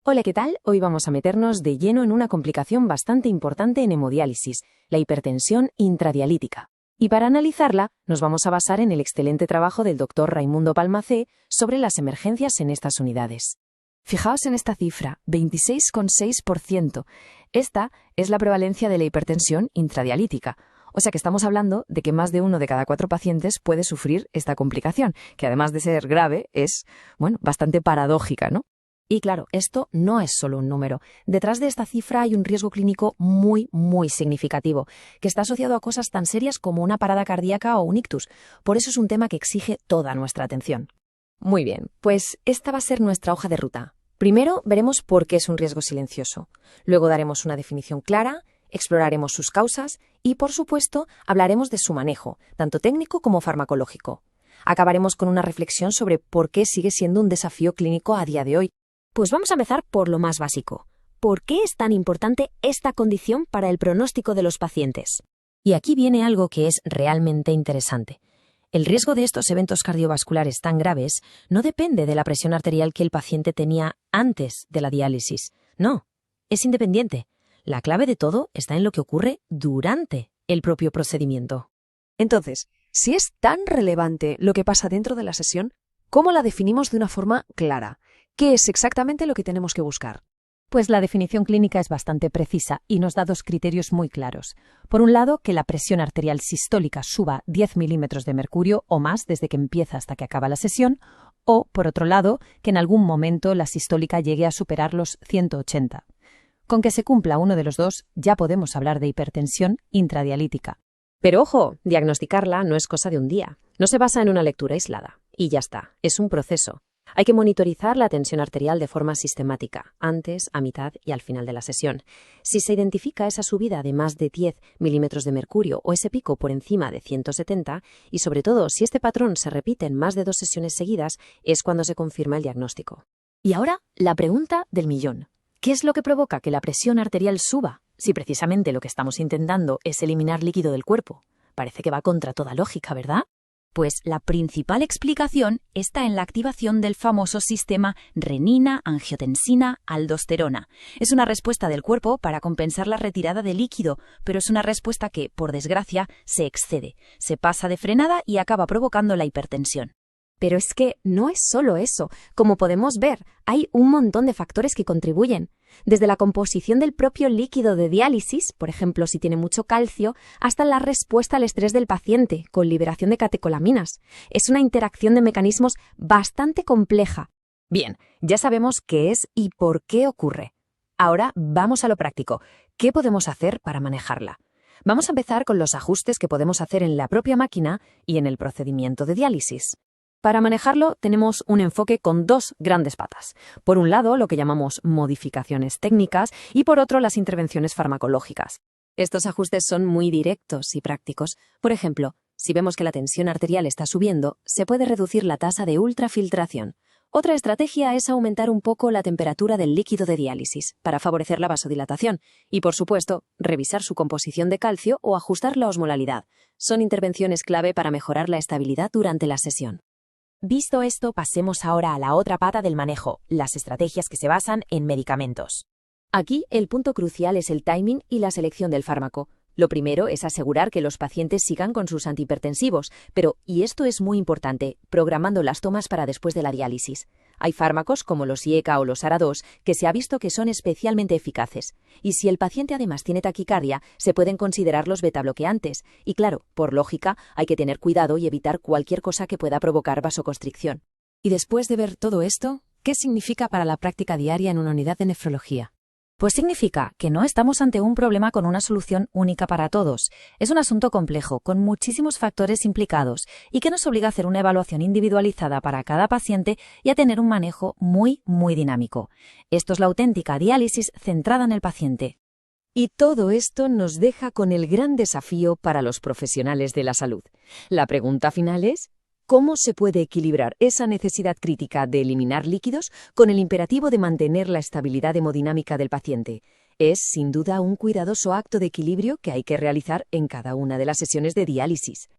Hola, ¿qué tal? Hoy vamos a meternos de lleno en una complicación bastante importante en hemodiálisis, la hipertensión intradialítica. Y para analizarla, nos vamos a basar en el excelente trabajo del doctor Raimundo Palmacé sobre las emergencias en estas unidades. Fijaos en esta cifra, 26,6%. Esta es la prevalencia de la hipertensión intradialítica. O sea que estamos hablando de que más de 1 de cada 4 pacientes puede sufrir esta complicación, que además de ser grave, es, bastante paradójica, ¿no? Y claro, esto no es solo un número. Detrás de esta cifra hay un riesgo clínico muy significativo, que está asociado a cosas tan serias como una parada cardíaca o un ictus. Por eso es un tema que exige toda nuestra atención. Muy bien, pues esta va a ser nuestra hoja de ruta. Primero veremos por qué es un riesgo silencioso. Luego daremos una definición clara, exploraremos sus causas y, por supuesto, hablaremos de su manejo, tanto técnico como farmacológico. Acabaremos con una reflexión sobre por qué sigue siendo un desafío clínico a día de hoy. Pues vamos a empezar por lo más básico. ¿Por qué es tan importante esta condición para el pronóstico de los pacientes? Y aquí viene algo que es realmente interesante. El riesgo de estos eventos cardiovasculares tan graves no depende de la presión arterial que el paciente tenía antes de la diálisis. No, es independiente. La clave de todo está en lo que ocurre durante el propio procedimiento. Entonces, si es tan relevante lo que pasa dentro de la sesión, ¿cómo la definimos de una forma clara? ¿Qué es exactamente lo que tenemos que buscar? Pues la definición clínica es bastante precisa y nos da dos criterios muy claros. Por un lado, que la presión arterial sistólica suba 10 milímetros de mercurio o más desde que empieza hasta que acaba la sesión, o, por otro lado, que en algún momento la sistólica llegue a superar los 180. Con que se cumpla uno de los dos, ya podemos hablar de hipertensión intradialítica. Pero ojo, diagnosticarla no es cosa de un día. No se basa en una lectura aislada. Y ya está, es un proceso. Hay que monitorizar la tensión arterial de forma sistemática, antes, a mitad y al final de la sesión. Si se identifica esa subida de más de 10 milímetros de mercurio o ese pico por encima de 170, y sobre todo si este patrón se repite en más de 2 sesiones seguidas, es cuando se confirma el diagnóstico. Y ahora, la pregunta del millón. ¿Qué es lo que provoca que la presión arterial suba, si precisamente lo que estamos intentando es eliminar líquido del cuerpo? Parece que va contra toda lógica, ¿verdad? Pues la principal explicación está en la activación del famoso sistema renina-angiotensina-aldosterona. Es una respuesta del cuerpo para compensar la retirada de líquido, pero es una respuesta que, por desgracia, se excede, se pasa de frenada y acaba provocando la hipertensión. Pero es que no es solo eso. Como podemos ver, hay un montón de factores que contribuyen. Desde la composición del propio líquido de diálisis, por ejemplo, si tiene mucho calcio, hasta la respuesta al estrés del paciente, con liberación de catecolaminas. Es una interacción de mecanismos bastante compleja. Bien, ya sabemos qué es y por qué ocurre. Ahora vamos a lo práctico. ¿Qué podemos hacer para manejarla? Vamos a empezar con los ajustes que podemos hacer en la propia máquina y en el procedimiento de diálisis. Para manejarlo tenemos un enfoque con dos grandes patas. Por un lado, lo que llamamos modificaciones técnicas y por otro, las intervenciones farmacológicas. Estos ajustes son muy directos y prácticos. Por ejemplo, si vemos que la tensión arterial está subiendo, se puede reducir la tasa de ultrafiltración. Otra estrategia es aumentar un poco la temperatura del líquido de diálisis para favorecer la vasodilatación y, por supuesto, revisar su composición de calcio o ajustar la osmolaridad. Son intervenciones clave para mejorar la estabilidad durante la sesión. Visto esto, pasemos ahora a la otra pata del manejo, las estrategias que se basan en medicamentos. Aquí el punto crucial es el timing y la selección del fármaco. Lo primero es asegurar que los pacientes sigan con sus antihipertensivos, pero, y esto es muy importante, programando las tomas para después de la diálisis. Hay fármacos como los IECA o los ARA-2 que se ha visto que son especialmente eficaces. Y si el paciente además tiene taquicardia, se pueden considerar los betabloqueantes. Y claro, por lógica, hay que tener cuidado y evitar cualquier cosa que pueda provocar vasoconstricción. Y después de ver todo esto, ¿qué significa para la práctica diaria en una unidad de nefrología? Pues significa que no estamos ante un problema con una solución única para todos. Es un asunto complejo, con muchísimos factores implicados y que nos obliga a hacer una evaluación individualizada para cada paciente y a tener un manejo muy dinámico. Esto es la auténtica diálisis centrada en el paciente. Y todo esto nos deja con el gran desafío para los profesionales de la salud. La pregunta final es: ¿cómo se puede equilibrar esa necesidad crítica de eliminar líquidos con el imperativo de mantener la estabilidad hemodinámica del paciente? Es, sin duda, un cuidadoso acto de equilibrio que hay que realizar en cada una de las sesiones de diálisis.